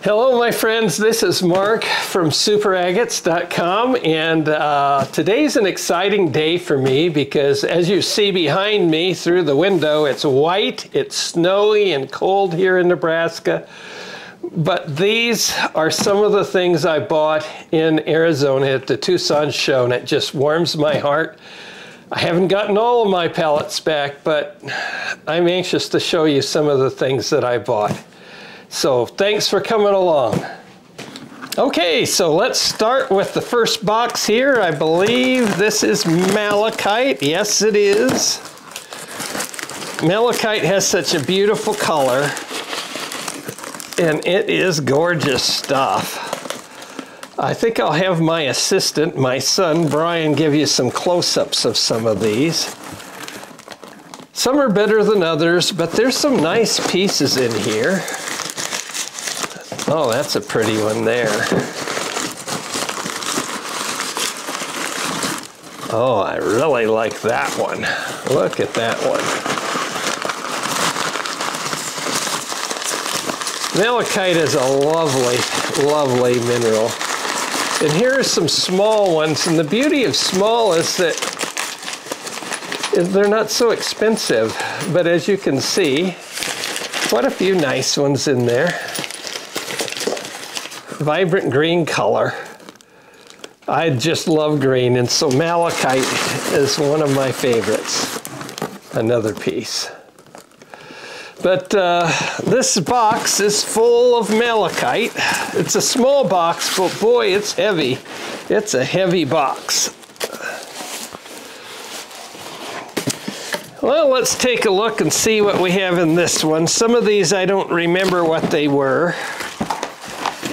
Hello my friends, this is Mark from superagates.com, and today's an exciting day for me because as you see behind me through the window, it's white, it's snowy and cold here in Nebraska. But these are some of the things I bought in Arizona at the Tucson show, and it just warms my heart. I haven't gotten all of my pallets back, but I'm anxious to show you some of the things that I bought. So thanks for coming along. Okay, so let's start with the first box here. I believe this is malachite. Yes, it is. Malachite has such a beautiful color, and it is gorgeous stuff. I think I'll have my assistant, my son, Brian, give you some close-ups of some of these. Some are better than others, but there's some nice pieces in here. Oh, that's a pretty one there. Oh, I really like that one. Look at that one. Malachite is a lovely, lovely mineral. And here are some small ones, and the beauty of small is that they're not so expensive. But as you can see, quite a few nice ones in there. Vibrant green color. I just love green, and so malachite is one of my favorites. Another piece. But this box is full of malachite. It's a small box, but boy, it's heavy. It's a heavy box. Well, let's take a look and see what we have in this one. Some of these I don't remember what they were.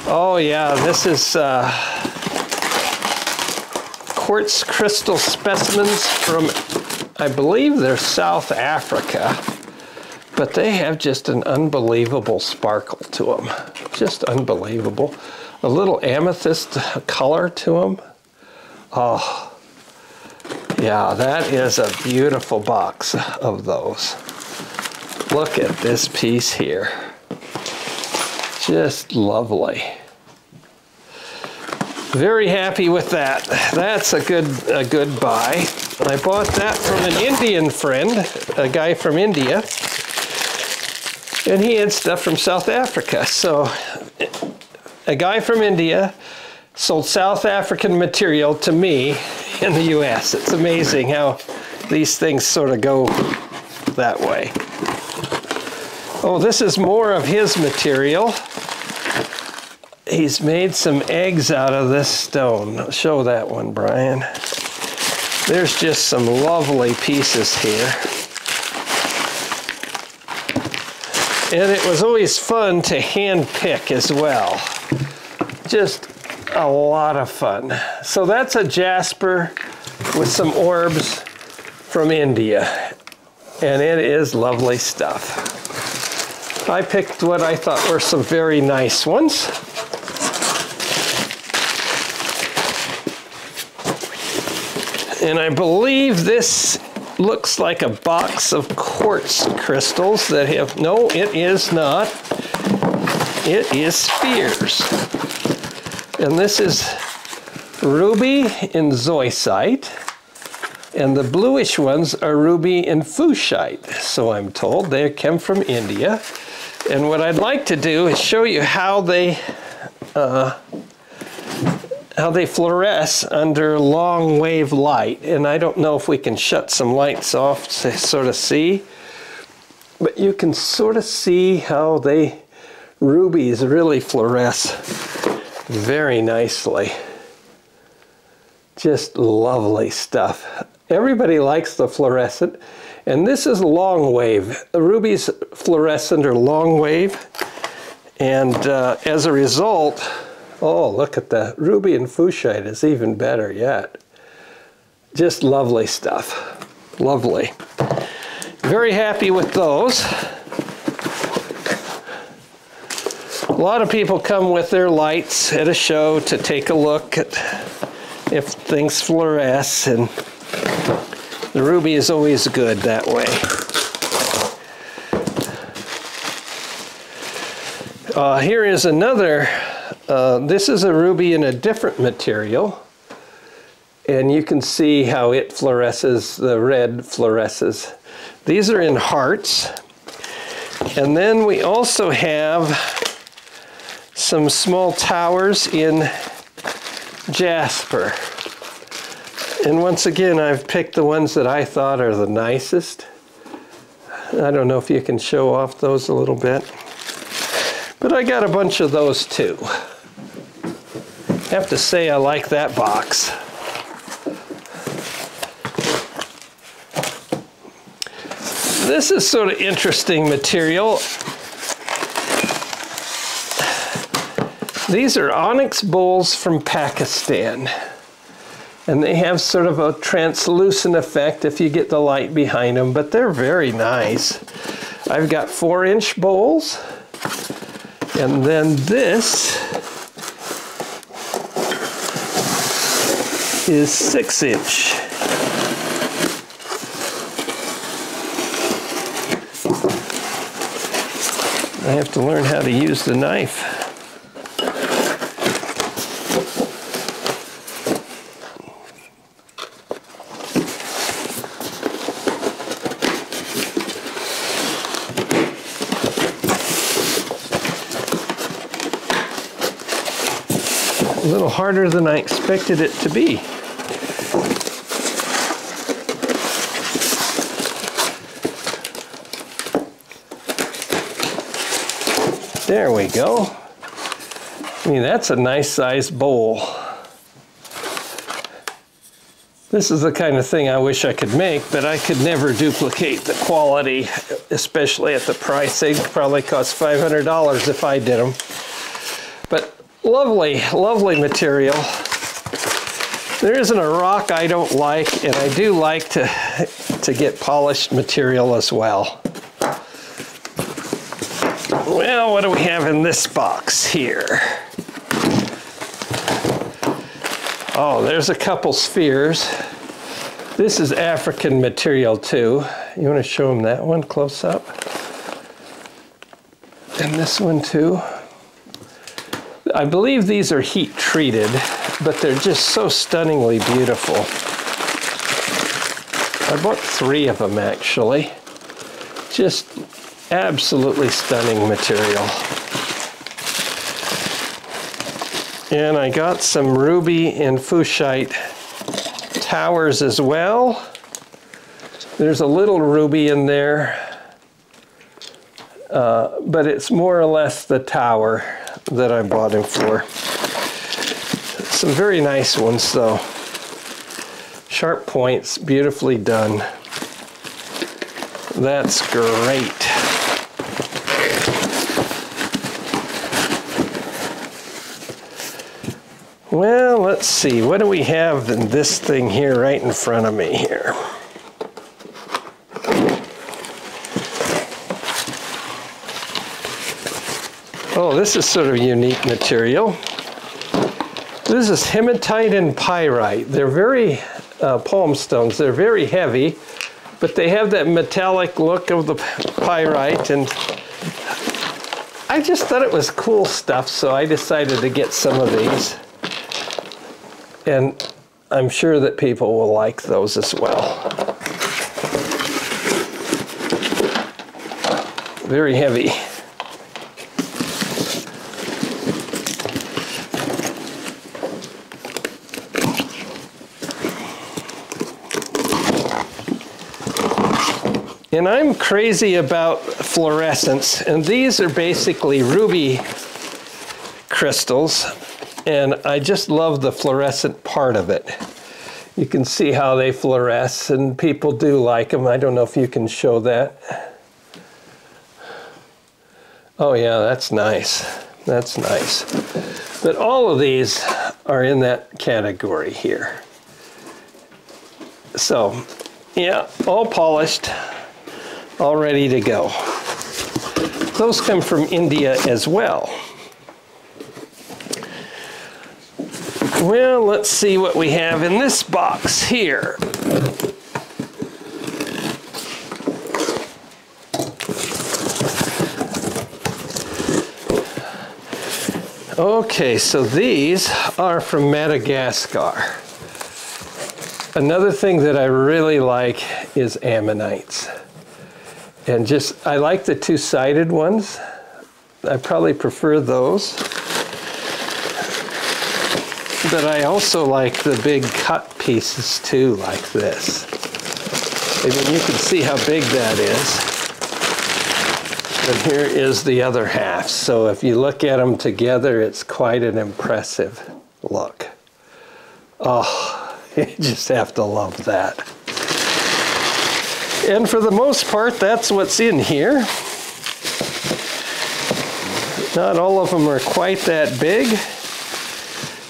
Oh yeah, this is quartz crystal specimens from, I believe they're South Africa, but they have just an unbelievable sparkle to them. Just unbelievable. A little amethyst color to them. Oh, yeah, that is a beautiful box of those. Look at this piece here. Just lovely. Very happy with that. That's a good buy. I bought that from an Indian friend, a guy from India, and he had stuff from South Africa. So a guy from India sold South African material to me in the US. It's amazing how these things sort of go that way. Oh, this is more of his material. He's made some eggs out of this stone. Show that one, Brian. There's just some lovely pieces here. And it was always fun to hand pick as well. Just a lot of fun. So that's a jasper with some orbs from India. And it is lovely stuff. I picked what I thought were some very nice ones. And I believe this looks like a box of quartz crystals that have, no, it is not. It is spheres. And this is ruby and zoisite. And the bluish ones are ruby and fuscite. So I'm told they come from India. And what I'd like to do is show you how they fluoresce under long wave light. And I don't know if we can shut some lights off to sort of see, but you can sort of see how rubies really fluoresce very nicely. Just lovely stuff. Everybody likes the fluorescent, and this is long wave. The rubies fluoresce under long wave, and as a result, oh, look at the ruby and fuscite is even better yet. Just lovely stuff. Lovely. Very happy with those. A lot of people come with their lights at a show to take a look at if things fluoresce, and the ruby is always good that way. Here is another, this is a ruby in a different material. And you can see how it fluoresces, the red fluoresces. These are in hearts. And then we also have some small towers in jasper. And once again, I've picked the ones that I thought are the nicest. I don't know if you can show off those a little bit. But I got a bunch of those too. I have to say I like that box. This is sort of interesting material. These are onyx bowls from Pakistan. And they have sort of a translucent effect if you get the light behind them, but they're very nice. I've got 4-inch bowls. And then this is 6-inch. I have to learn how to use the knife. A little harder than I expected it to be. There we go. I mean, that's a nice sized bowl. This is the kind of thing I wish I could make, but I could never duplicate the quality, especially at the price. They'd probably cost $500 if I did them. But lovely, lovely material. There isn't a rock I don't like, and I do like to get polished material as well. Well, what do we have in this box here? Oh, there's a couple spheres. This is African material too. You want to show them that one close up? And this one too. I believe these are heat treated, but they're just so stunningly beautiful. I bought 3 of them actually. Just absolutely stunning material. And I got some ruby and fuchsite towers as well. There's a little ruby in there, but it's more or less the tower that I bought him for. Some very nice ones though. Sharp points, beautifully done. That's great. Well, let's see, what do we have in this thing here right in front of me here? Oh, this is sort of unique material. This is hematite and pyrite. They're very palm stones. They're very heavy, but they have that metallic look of the pyrite, and I just thought it was cool stuff, so I decided to get some of these. And I'm sure that people will like those as well. Very heavy. And I'm crazy about fluorescence, and these are basically ruby crystals. And I just love the fluorescent part of it. You can see how they fluoresce, and people do like them. I don't know if you can show that. Oh yeah, that's nice. That's nice. But all of these are in that category here. So, yeah, all polished, all ready to go. Those come from India as well. Well, let's see what we have in this box here. Okay, so these are from Madagascar. Another thing that I really like is ammonites. And I like the two-sided ones. I probably prefer those. But I also like the big cut pieces too, like this. I mean, you can see how big that is. And here is the other half. So if you look at them together, it's quite an impressive look. Oh, you just have to love that. And for the most part, that's what's in here. Not all of them are quite that big.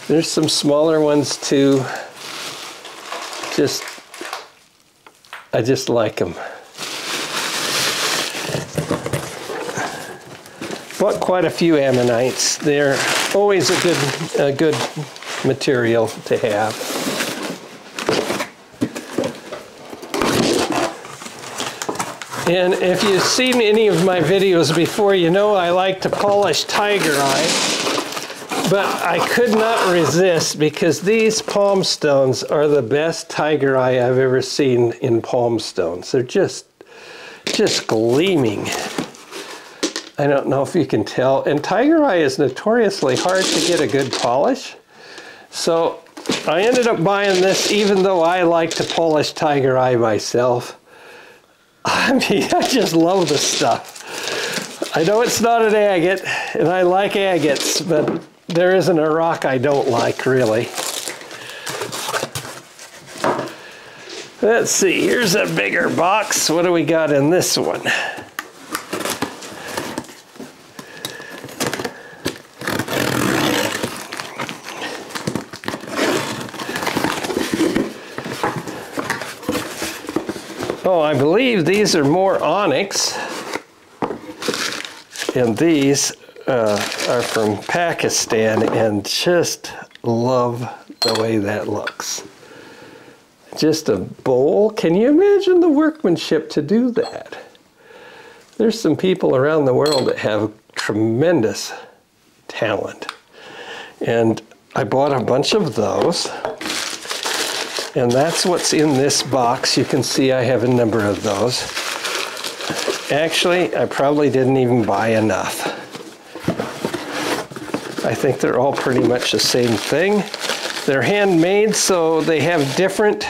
There's some smaller ones too. I just like them. Bought quite a few ammonites. They're always a good material to have. And if you've seen any of my videos before, you know I like to polish tiger eye, but I could not resist because these palm stones are the best tiger eye I've ever seen in palm stones. They're just gleaming. I don't know if you can tell. And tiger eye is notoriously hard to get a good polish. So I ended up buying this even though I like to polish tiger eye myself. I mean, I just love this stuff. I know it's not an agate, and I like agates, but there isn't a rock I don't like, really. Let's see, here's a bigger box. What do we got in this one? Oh, I believe these are more onyx, and these are from Pakistan, and just love the way that looks. Just a bowl. Can you imagine the workmanship to do that? There's some people around the world that have tremendous talent, and I bought a bunch of those. And that's what's in this box. You can see I have a number of those. Actually, I probably didn't even buy enough. I think they're all pretty much the same thing. They're handmade, so they have different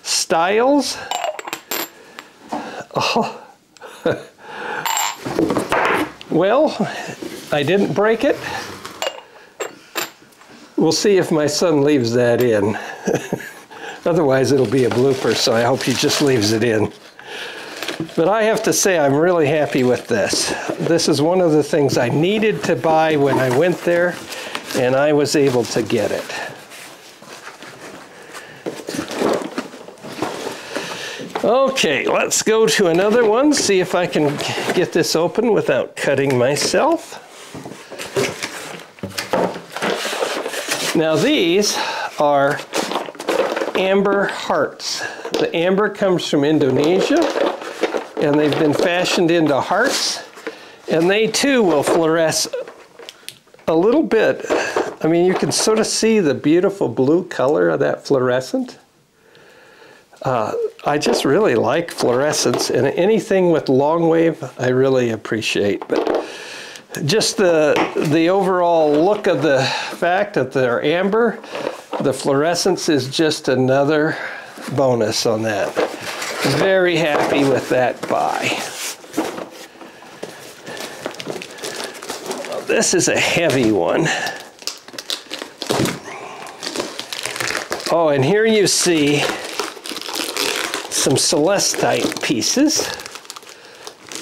styles. Oh. Well, I didn't break it. We'll see if my son leaves that in. Otherwise, it'll be a blooper, so I hope he just leaves it in. But I have to say, I'm really happy with this. This is one of the things I needed to buy when I went there, and I was able to get it. Okay, let's go to another one, see if I can get this open without cutting myself. Now these are amber hearts. The amber comes from Indonesia, and they've been fashioned into hearts, and they too will fluoresce a little bit. I mean, you can sort of see the beautiful blue color of that fluorescent. I just really like fluorescence, and anything with long wave I really appreciate. But just the overall look of the fact that they're amber, the fluorescence is just another bonus on that. Very happy with that buy. Well, this is a heavy one. Oh, and here you see some celestite pieces,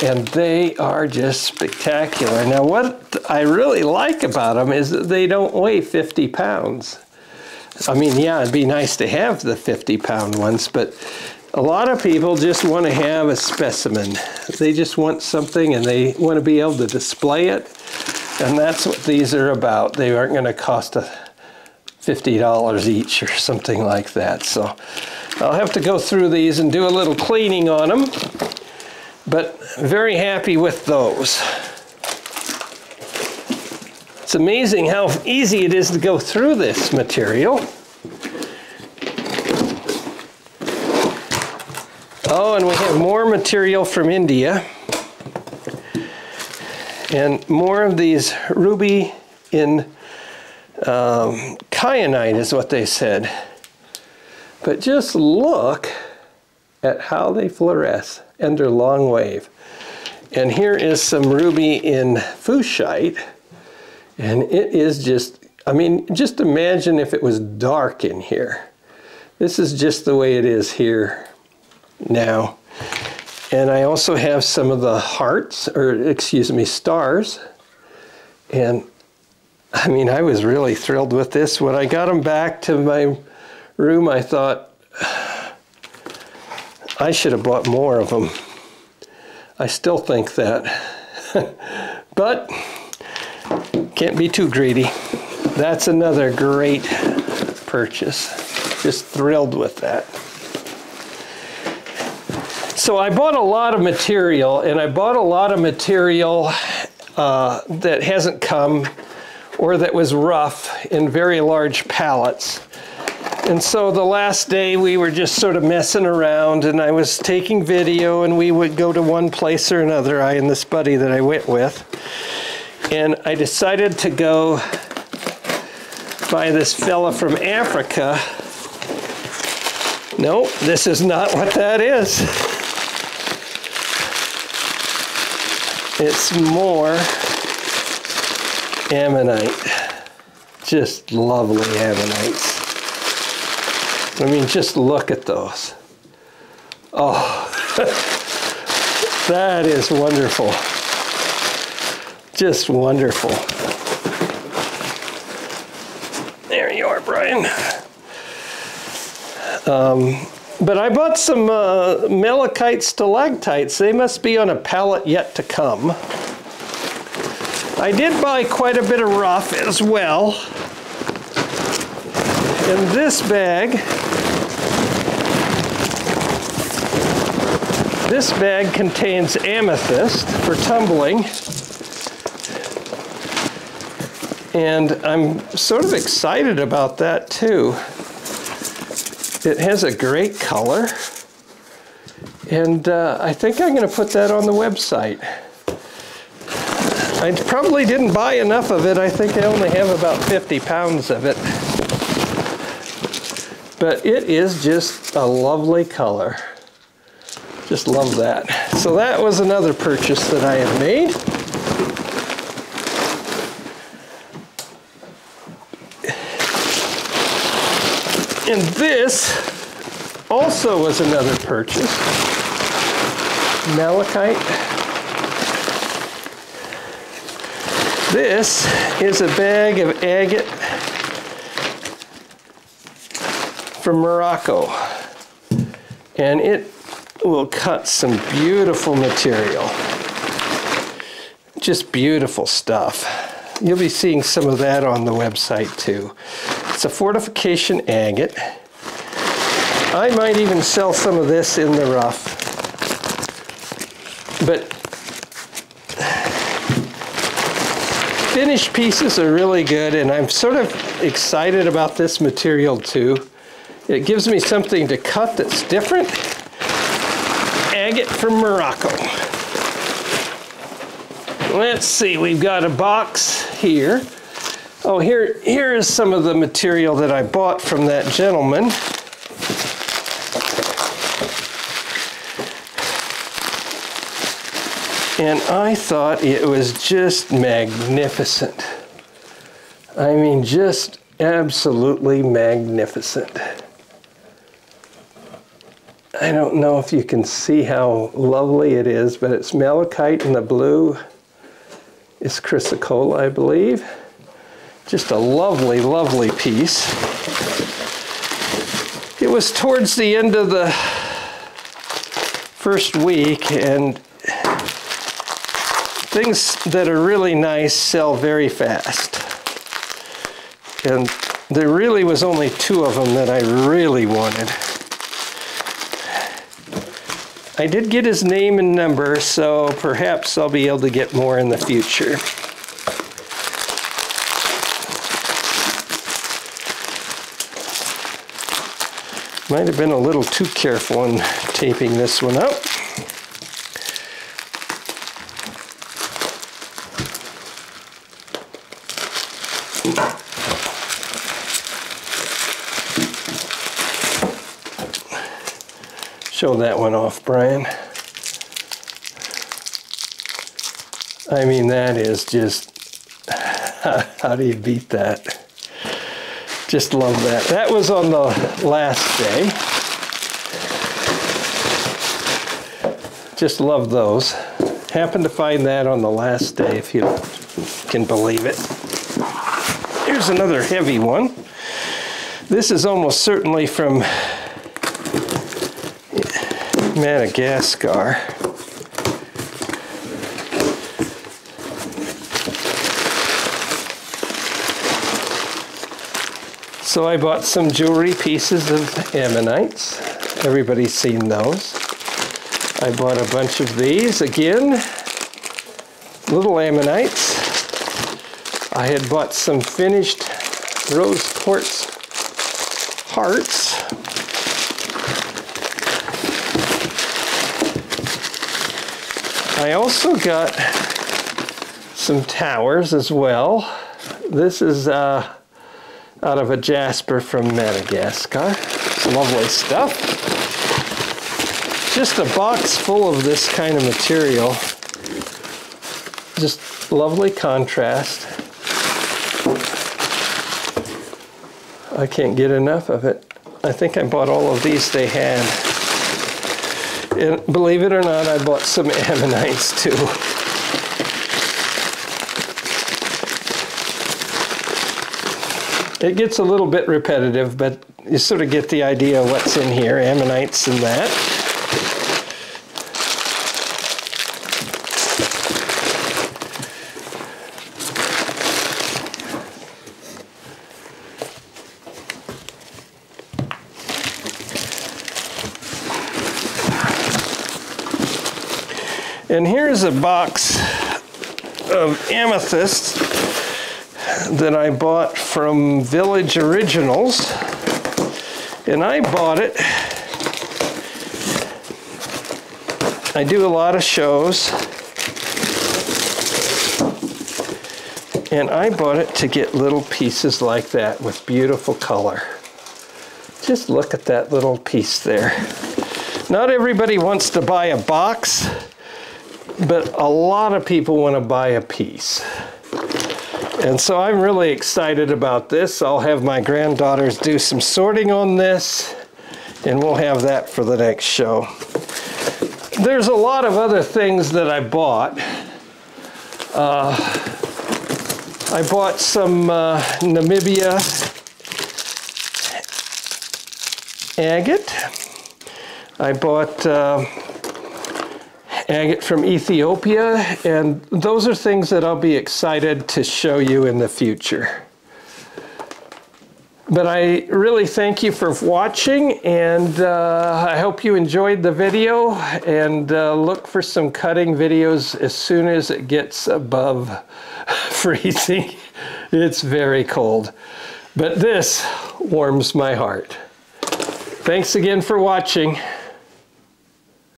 and they are just spectacular. Now, what I really like about them is that they don't weigh 50 pounds. I mean, yeah, it'd be nice to have the 50-pound ones, but a lot of people just want to have a specimen. They just want something, and they want to be able to display it, and that's what these are about. They aren't going to cost $50 each or something like that. So I'll have to go through these and do a little cleaning on them, but very happy with those. It's amazing how easy it is to go through this material. Oh, and we have more material from India. And more of these ruby in kyanite is what they said. But just look at how they fluoresce and their long wave. And here is some ruby in fuscite. And it is just, I mean, just imagine if it was dark in here. This is just the way it is here now. And I also have some of the hearts, or excuse me, stars. And I mean, I was really thrilled with this. When I got them back to my room, I thought, I should have bought more of them. I still think that. But can't be too greedy. That's another great purchase. Just thrilled with that. So I bought a lot of material, and I bought a lot of material that hasn't come or that was rough in very large pallets. And so the last day we were just sort of messing around, and I was taking video, and we would go to one place or another, I and this buddy that I went with. And I decided to go by this fella from Africa. Nope, this is not what that is. It's more ammonite. Just lovely ammonites. I mean, just look at those. Oh, that is wonderful. Just wonderful. There you are, Brian. But I bought some malachite stalactites. They must be on a pallet yet to come. I did buy quite a bit of rough as well. And this bag contains amethyst for tumbling. And I'm sort of excited about that too. It has a great color. And I think I'm going to put that on the website. I probably didn't buy enough of it. I think I only have about 50 pounds of it. But it is just a lovely color. Just love that. So that was another purchase that I have made. And this also was another purchase. Malachite. This is a bag of agate from Morocco. And it will cut some beautiful material. Just beautiful stuff. You'll be seeing some of that on the website too. It's a fortification agate. I might even sell some of this in the rough. But finished pieces are really good, and I'm sort of excited about this material too. It gives me something to cut that's different. Agate from Morocco. Let's see, we've got a box here. Oh, here is some of the material that I bought from that gentleman. And I thought it was just magnificent. I mean, just absolutely magnificent. I don't know if you can see how lovely it is, but it's malachite, and the blue is chrysocolla, I believe. Just a lovely, lovely piece. It was towards the end of the first week, and things that are really nice sell very fast. And there really was only 2 of them that I really wanted. I did get his name and number, so perhaps I'll be able to get more in the future. Might have been a little too careful in taping this one up. Show that one off, Brian. I mean, that is just, how do you beat that? Just love that. That was on the last day. Just love those. Happened to find that on the last day, if you can believe it. Here's another heavy one. This is almost certainly from Madagascar. So I bought some jewelry pieces of ammonites. Everybody's seen those. I bought a bunch of these, again, little ammonites. I had bought some finished rose quartz hearts. I also got some towers as well. This is out of a jasper from Madagascar. It's lovely stuff. Just a box full of this kind of material. Just lovely contrast. I can't get enough of it. I think I bought all of these they had. And believe it or not, I bought some ammonites too. It gets a little bit repetitive, but you sort of get the idea of what's in here, ammonites and that. And here's a box of amethysts that I bought from Village Originals. And I bought it. I do a lot of shows. And I bought it to get little pieces like that with beautiful color. Just look at that little piece there. Not everybody wants to buy a box, but a lot of people want to buy a piece. And so I'm really excited about this. I'll have my granddaughters do some sorting on this, and we'll have that for the next show. There's a lot of other things that I bought. I bought some Namibia agate. I bought agate from Ethiopia, and those are things that I'll be excited to show you in the future. But I really thank you for watching, and I hope you enjoyed the video, and look for some cutting videos as soon as it gets above freezing. It's very cold, but this warms my heart. Thanks again for watching.